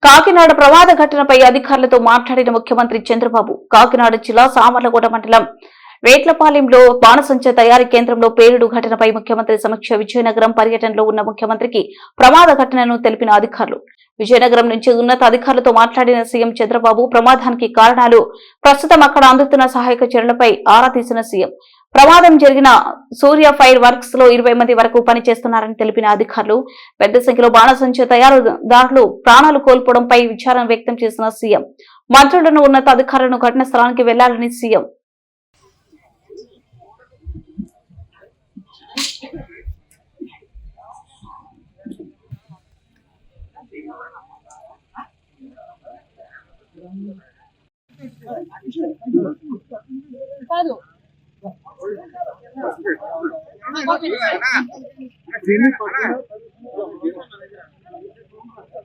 కాకినాడ ప్రమాద ఘటనపై అధికారులతో మాట్లాడిన ముఖ్యమంత్రి చంద్రబాబు కాకినాడ జిల్లా సామర్లకోట మండలం వేట్లపాలెంలో బాణసంచ తయారీ కేంద్రంలో పేలుడు ఘటనపై ముఖ్యమంత్రి సమీక్ష విజయనగరం పర్యటనలో ఉన్న ముఖ్యమంత్రికి ప్రమాద ఘటనను తెలిపిన అధికారులు విజయనగరం నుంచి ఉన్నత అధికారులతో మాట్లాడిన సీఎం చంద్రబాబు ప్రమాదానికి కారణాలు ప్రస్తుతం అక్కడ అందుతున్న సహాయక చర్యలపై ఆరా తీసిన సీఎం ప్రమాదం జరిగిన సూర్య ఫైర్ వర్క్స్ లో 20 మంది వరకు పనిచేస్తున్నారని తెలిపిన అధికారులు పెద్ద సంఖ్యలో బాణసంచ తయారుదారులు ప్రాణాలు కోల్పోవడంపై విచారం వ్యక్తం చేసిన సీఎం మంత్రులను ఉన్నత అధికారులను ఘటన స్థలానికి వెళ్లాలని సీఎం కాదు